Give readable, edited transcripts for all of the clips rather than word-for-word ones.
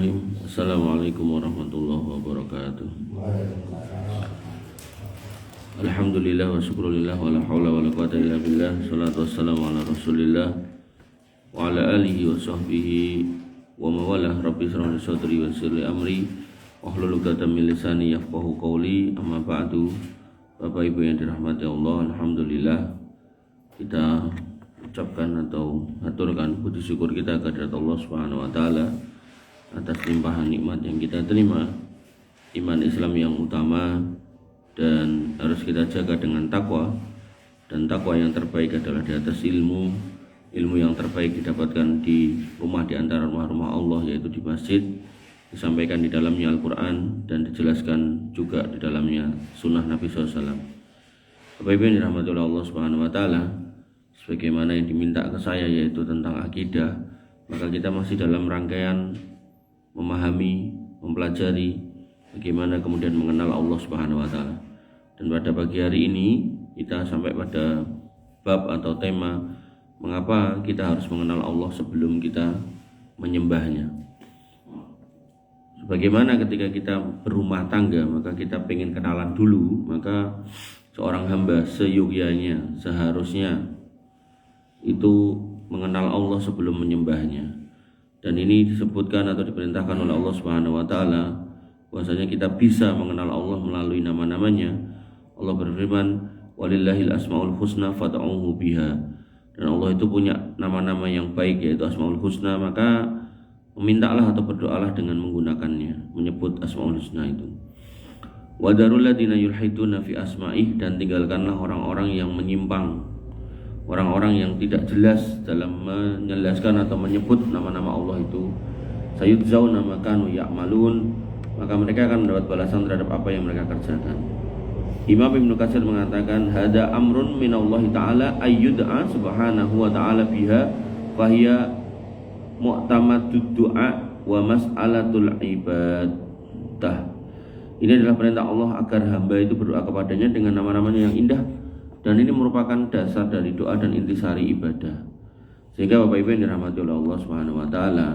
Bismillahirrahmanirrahim. Assalamualaikum warahmatullahi wabarakatuh. Alhamdulillah wa syukrulillah wa la hawla wa la quwwata illa billah. Salatu wassalamu ala rasulillah wa ala alihi wa sahbihi wa mawalah. Rabbi shrah li sadri wa yassir li amri wahlul 'uqdatam min lisani yafqahu qawli. Amma ba'du. Bapak Ibu yang dirahmati Allah, alhamdulillah kita ucapkan atau aturkan puji syukur kita kepada Allah Subhanahu wa taala atas limpahan nikmat yang kita terima, iman Islam yang utama, dan harus kita jaga dengan takwa. Dan takwa yang terbaik adalah di atas ilmu yang terbaik didapatkan di rumah di antara rumah-rumah Allah, yaitu di masjid. Disampaikan di dalamnya Al-Quran dan dijelaskan juga di dalamnya sunnah Nabi SAW. Bapak Ibu yang dirahmati oleh Allah Subhanahu wa taala, sebagaimana yang diminta ke saya yaitu tentang akidah, maka kita masih dalam rangkaian memahami, mempelajari bagaimana kemudian mengenal Allah Subhanahu wa taala. Dan pada pagi hari ini kita sampai pada bab atau tema mengapa kita harus mengenal Allah sebelum kita menyembahnya. Sebagaimana ketika kita berumah tangga, maka kita pengen kenalan dulu, maka seorang hamba seyogyanya seharusnya itu mengenal Allah sebelum menyembahnya. Dan ini disebutkan atau diperintahkan oleh Allah Subhanahu wa taala bahwasanya kita bisa mengenal Allah melalui nama-namanya. Allah berfirman, "Walillahil asmaul husna fad'uhu biha." Dan Allah itu punya nama-nama yang baik yaitu Asmaul Husna, maka memintalah atau berdoalah dengan menggunakannya, menyebut Asmaul Husna itu. Wa darul ladina yulhiduna fi asma'ih, dan tinggalkanlah orang-orang yang menyimpang, orang-orang yang tidak jelas dalam menjelaskan atau menyebut nama-nama Allah itu. Sayudzawna ma kanu ya'malun, maka mereka akan mendapat balasan terhadap apa yang mereka kerjakan. Imam Ibnu Katsir mengatakan, hada amrun minallahi ta'ala ayyud'a subhanahu wa ta'ala biha fahiya mu'tamadud du'a wa mas'alatul ibadah. Ini adalah perintah Allah agar hamba itu berdoa kepadanya dengan nama-namanya yang indah, dan ini merupakan dasar dari doa dan intisari ibadah. Sehingga Bapak Ibu yang dirahmati oleh Allah Subhanahu wa taala,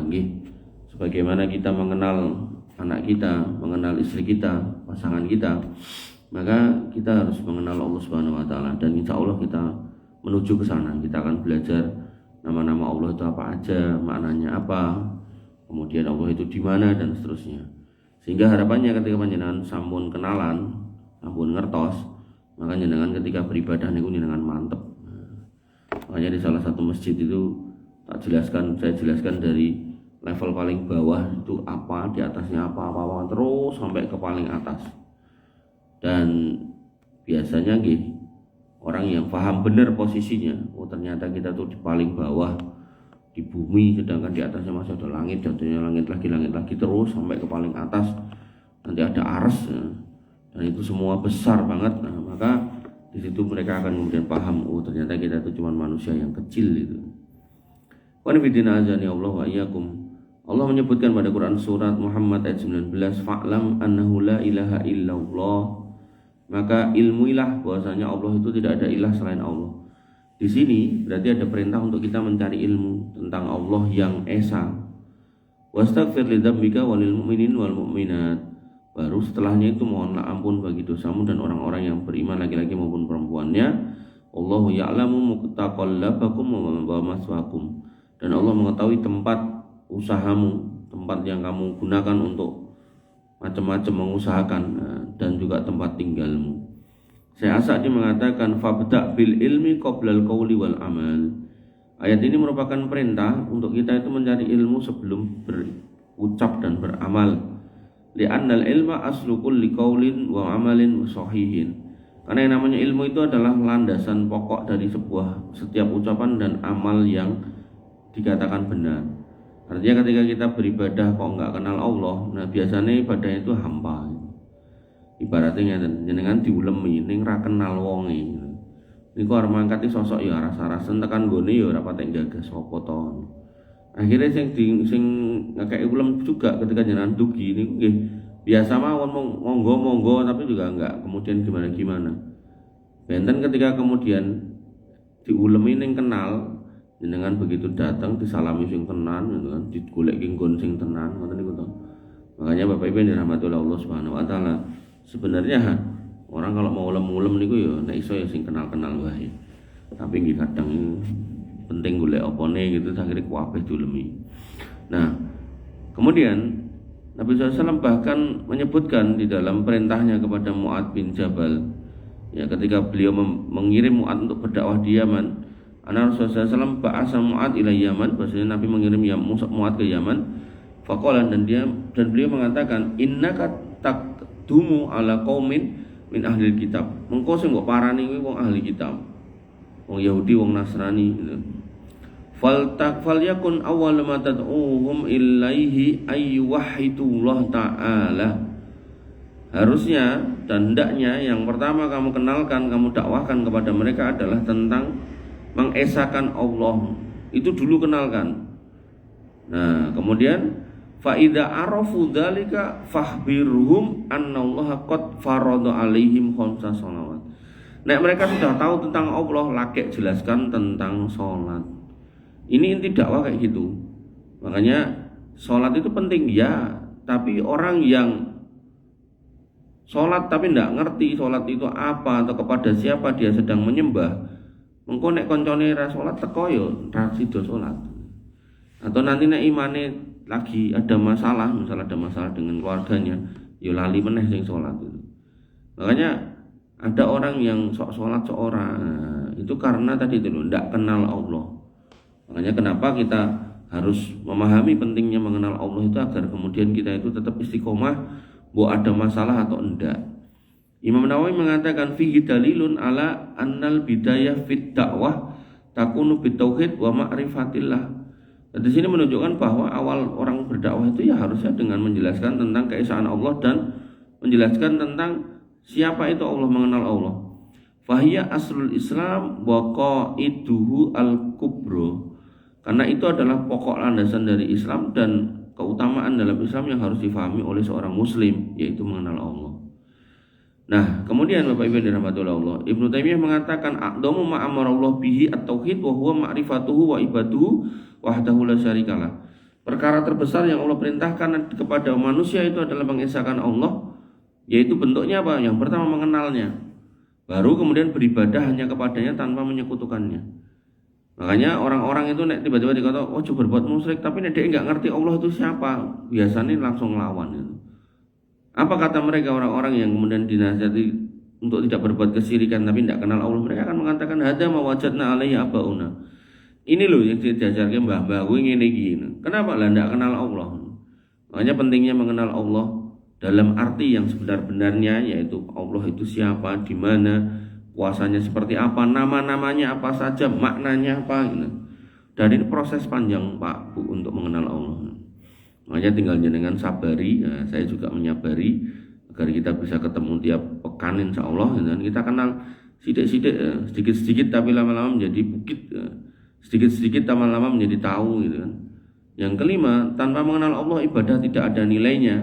sebagaimana kita mengenal anak kita, mengenal istri kita, pasangan kita, maka kita harus mengenal Allah Subhanahu wa taala, dan insya Allah kita menuju ke sana. Kita akan belajar nama-nama Allah itu apa aja, maknanya apa, kemudian Allah itu di mana, dan seterusnya. Sehingga harapannya ketika panjenengan sampun kenalan, sampun ngertos, maka jenengan ketika beribadah niku jenengan mantep. Makanya di salah satu masjid itu saya jelaskan dari level paling bawah itu apa, di atasnya apa, terus sampai ke paling atas. Dan biasanya orang yang paham benar posisinya, ternyata kita tuh di paling bawah di bumi, sedangkan di atasnya masih ada langit, jatuhnya langit lagi terus sampai ke paling atas, nanti ada ars, dan itu semua besar banget. Nah, maka di situ mereka akan kemudian paham, ternyata kita itu cuma manusia yang kecil itu. Wa nabiyina azani Allah wa iyyakum. Allah menyebutkan pada Quran surat Muhammad ayat 19, fa'lam annahu la ilaha illallah, maka ilmuilah bahwasanya Allah itu tidak ada ilah selain Allah. Di sini berarti ada perintah untuk kita mencari ilmu tentang Allah yang esa. Wastaghfir lidzambika walil mu'minin wal mu'minat. Baru setelahnya itu mohonlah ampun bagi dosamu dan orang-orang yang beriman, laki-laki maupun perempuannya. Allahu ya'lamu mutaqallabakum wa maswaakum. Dan Allah mengetahui tempat usahamu, tempat yang kamu gunakan untuk macam-macam mengusahakan, dan juga tempat tinggalmu. Syekh As-Sa'di mengatakan, fabda' bil ilmi qoblal qawli wal amal. Ayat ini merupakan perintah untuk kita itu mencari ilmu sebelum berucap dan beramal. Li'annal ilma aslu kulli qawlin wa amalin sahihin. Karena yang namanya ilmu itu adalah landasan pokok dari setiap ucapan dan amal yang dikatakan benar. Artinya ketika kita beribadah kok enggak kenal Allah, nah biasanya ibadahnya itu hampa. Ibaratnya jenengan diulemi ning ra kenal wonge. Niku arep mangkat sosok ya rasa-rasen tekan gone ya ora patek gagas apa to. Akhirnya sing ngekeki ulem juga ketika jenengan dugi niku nggih biasa mawon monggo tapi juga enggak kemudian gimana. Benten ketika kemudian diulemi ning kenal, jenengan begitu datang disalami sing tenan gitu kan, digoleki nggon sing tenan ngoten niku to. Makanya Bapak Ibu yang dirahmati oleh Allah Subhanahu wa taala, sebenarnya orang kalau mau ulem-ulem niku ya nek iso ya sing kenal-kenal wae. Tapi nggih kadang penting golek opone gitu akhirnya kuwabeh dilemi. Nah, kemudian Nabi SAW bahkan menyebutkan di dalam perintahnya kepada Mu'adz bin Jabal, ya ketika beliau mengirim Mu'adz untuk berdakwah di Yaman, Ana Rasulullah SAW ba'asa Mu'adz ila Yaman, bahasanya Nabi mengirim Mu'adz ke Yaman. Faqala dan beliau mengatakan, innaka takdumu ala qaumin min ahli kitab. Mengko sing mbok parani kuwi wong ahli kitab. Wong Yahudi, wong Nasrani gitu. Falyakun awwal ma tad'uhum ilaihi ayyuwahhidullah ta'ala. Harusnya dan hendaknya yang pertama kamu kenalkan, kamu dakwahkan kepada mereka adalah tentang mengesahkan Allah. Itu dulu kenalkan. Nah, kemudian fa idza arafu dzalika fahbirhum annallaha qad farada alaihim khamsa shalawat. Nek mereka sudah tahu tentang Allah, laki jelaskan tentang salat. Ini inti dakwah kayak gitu. Makanya salat itu penting ya, tapi orang yang salat tapi tidak ngerti salat itu apa atau kepada siapa dia sedang menyembah, mengko nek koncone ra salat teko yo ra sida salat. Atau nanti nek imane lagi ada masalah, misalnya ada masalah dengan keluarganya, yo lali meneh sing salat itu. Makanya ada orang yang sok salat seorang, itu karena tadi itu loh, ndak kenal Allah. Makanya kenapa kita harus memahami pentingnya mengenal Allah itu agar kemudian kita itu tetap istiqomah, bahwa ada masalah atau enggak. Imam Nawawi mengatakan fihi dalilun ala annal bidayah fit dakwah takunu bitauhid wa ma'rifatillah. Di sini menunjukkan bahwa awal orang berdakwah itu ya harusnya dengan menjelaskan tentang keesaan Allah dan menjelaskan tentang siapa itu Allah, mengenal Allah. Fahiya aslul Islam wa qaiduhu al-kubro. Karena itu adalah pokok landasan dari Islam dan keutamaan dalam Islam yang harus difahami oleh seorang muslim, yaitu mengenal Allah. Nah, kemudian Bapak Ibu dirahmati oleh Allah, Ibnu Taimiyah mengatakan aqdamu ma amarallahu bihi at-tauhid wa huwa ma'rifatuhu wa ibaduhu wahdahu la syarikalah. Perkara terbesar yang Allah perintahkan kepada manusia itu adalah mengesahkan Allah, yaitu bentuknya apa? Yang pertama mengenalnya, baru kemudian beribadah hanya kepadanya tanpa menyekutukannya. Makanya orang-orang itu nek tiba-tiba dikata oh coba berbuat musyrik, tapi nek dia enggak ngerti Allah itu siapa, biasanya langsung lawan itu. Apa kata mereka orang-orang yang kemudian dinasihati untuk tidak berbuat kesyirikan tapi tidak kenal Allah? Mereka akan mengatakan hadza ma wajadna alaihi abauna. Ini loh yang diajarkan mbah-mbah gue ngene iki. Kenapa lah tidak kenal Allah? Makanya pentingnya mengenal Allah dalam arti yang sebenar-benarnya, yaitu Allah itu siapa, di mana, kuasanya seperti apa, nama-namanya apa saja, maknanya apa gitu. Dan ini proses panjang Pak Bu untuk mengenal Allah. Makanya tinggal jenengan sabari, ya, saya juga menyabari agar kita bisa ketemu tiap pekan insya Allah, dan kita kenal sidik-sidik, sedikit-sedikit tapi lama-lama menjadi bukit, sedikit-sedikit lama-lama menjadi tahu gitu kan. Yang kelima, tanpa mengenal Allah ibadah tidak ada nilainya.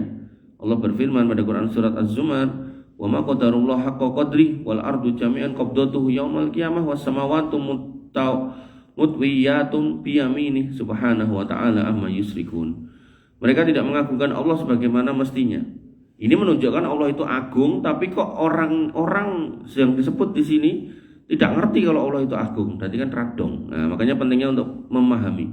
Allah berfirman pada Quran surat Az-Zumar, wa ma qadarullah haqqa qadri wal ardu jami'an qabdatuhu yaumal qiyamah was samawati mutwiyatun biyaminih subhanahu wa ta'ala amma yusrikun. Mereka tidak mengagungkan Allah sebagaimana mestinya. Ini menunjukkan Allah itu agung, tapi kok orang-orang yang disebut di sini tidak ngerti kalau Allah itu agung. Berarti kan radong. Nah, makanya pentingnya untuk memahami.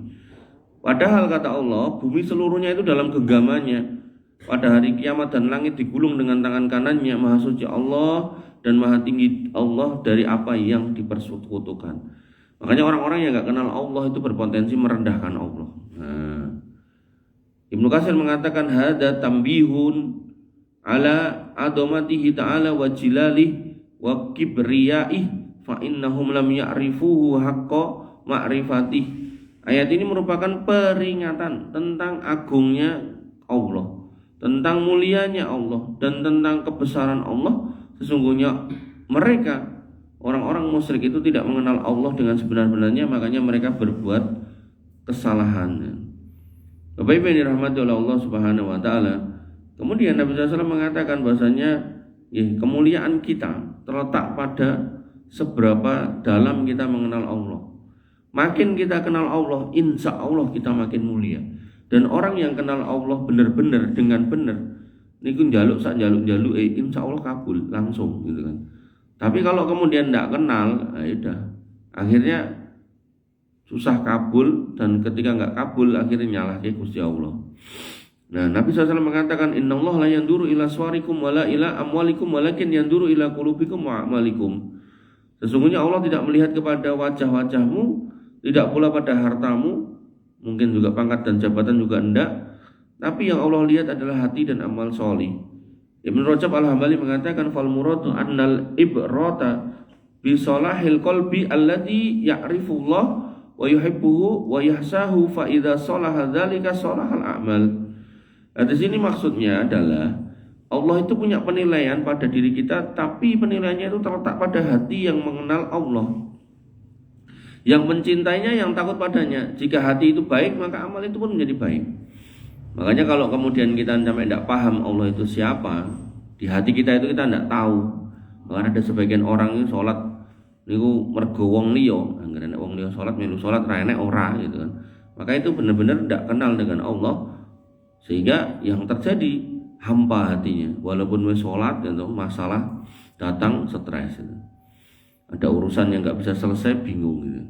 Padahal kata Allah, bumi seluruhnya itu dalam genggamannya. Pada hari kiamat dan langit digulung dengan tangan kanannya. Maha suci Allah dan maha tinggi Allah dari apa yang dipersekutukan. Makanya orang-orang yang gak kenal Allah itu berpotensi merendahkan Allah. Nah, Ibnu Katsir mengatakan hada tambihun ala adamatihi ta'ala wa jilalih wa kibriyaih fa innahum lam ya'rifuhu haqqa ma'rifatih. Ayat ini merupakan peringatan tentang agungnya Allah, tentang mulianya Allah, dan tentang kebesaran Allah. Sesungguhnya mereka orang-orang musyrik itu tidak mengenal Allah dengan sebenar-benarnya, makanya mereka berbuat kesalahan. Bapak Ibu yang dirahmati oleh Allah Subhanahu wa taala. Kemudian Nabi SAW mengatakan bahasanya kemuliaan kita terletak pada seberapa dalam kita mengenal Allah. Makin kita kenal Allah, insya Allah kita makin mulia. Dan orang yang kenal Allah benar-benar dengan benar, niku njaluk sak njaluk-njaluk insya Allah kabul langsung gitu kan. Tapi kalau kemudian tidak kenal, nah udah akhirnya susah kabul, dan ketika nggak kabul akhirnya nyalah ke Gusti Allah. Nah, Nabi SAW mengatakan innallaha la yanduru ila suwarikum wala ila amwalikum walakin yanduru ila qulubikum wa a'malikum. Sesungguhnya Allah tidak melihat kepada wajah-wajahmu, tidak pula pada hartamu, mungkin juga pangkat dan jabatan juga enggak, tapi yang Allah lihat adalah hati dan amal solih. Ibnu Rajab Al-Hambali mengatakan fal muradu annal ibrata bi salahil qalbi alladhi ya'rifullah wa yuhibbuhu wa yahsahu fa idza salaha dzalika salahal a'mal. Nah, di sini maksudnya adalah Allah itu punya penilaian pada diri kita, tapi penilaiannya itu terletak pada hati yang mengenal Allah, yang mencintainya, yang takut padanya. Jika hati itu baik, maka amal itu pun menjadi baik. Makanya kalau kemudian kita sampai tidak paham Allah itu siapa, di hati kita itu kita tidak tahu. Bahkan ada sebagian orang itu sholat niku mergo wong liya, anggere nek wong liya sholat melu sholat ra enek ora gitu kan. Maka itu benar-benar tidak kenal dengan Allah, sehingga yang terjadi hampa hatinya. Walaupun wis sholat gitu, masalah datang stres gitu. Ada urusan yang nggak bisa selesai, bingung gitu.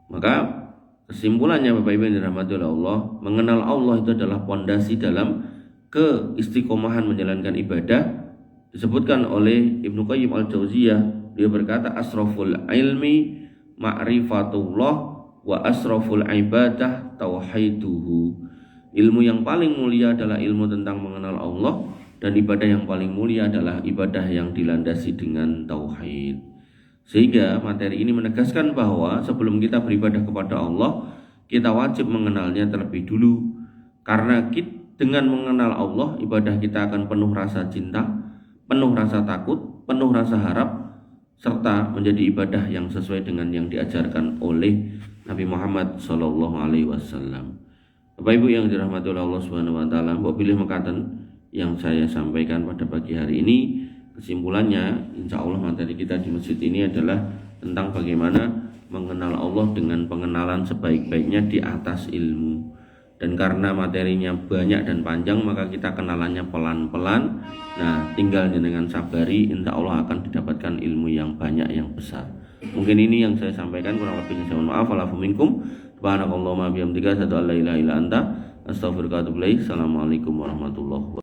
Maka kesimpulannya Bapak Ibu yang dirahmati oleh Allah, mengenal Allah itu adalah pondasi dalam keistiqomahan menjalankan ibadah. Disebutkan oleh Ibnu Qayyim Al-Jauziyah, dia berkata asraful ilmi ma'rifatullah wa asraful ibadah tauhiduhu. Ilmu yang paling mulia adalah ilmu tentang mengenal Allah, dan ibadah yang paling mulia adalah ibadah yang dilandasi dengan tauhid. Sehingga materi ini menegaskan bahwa sebelum kita beribadah kepada Allah, kita wajib mengenalnya terlebih dulu. Karena dengan mengenal Allah, ibadah kita akan penuh rasa cinta, penuh rasa takut, penuh rasa harap, serta menjadi ibadah yang sesuai dengan yang diajarkan oleh Nabi Muhammad SAW. Bapak Ibu yang dirahmati oleh Allah Subhanahu wa taala, mbok pilih mekaten yang saya sampaikan pada pagi hari ini. Kesimpulannya, insya Allah materi kita di masjid ini adalah tentang bagaimana mengenal Allah dengan pengenalan sebaik-baiknya di atas ilmu. Dan karena materinya banyak dan panjang, maka kita kenalannya pelan-pelan. Nah, tinggal dengan sabari, insya Allah akan didapatkan ilmu yang banyak, yang besar. Mungkin ini yang saya sampaikan, kurang lebihnya saya mohon maaf. Wa'alafu minkum. Subhanakallahumma bihamdika asyhadu an la ilaha illa anta astaghfiruka wa atubu ilaik. Assalamualaikum warahmatullahi wabarakatuh.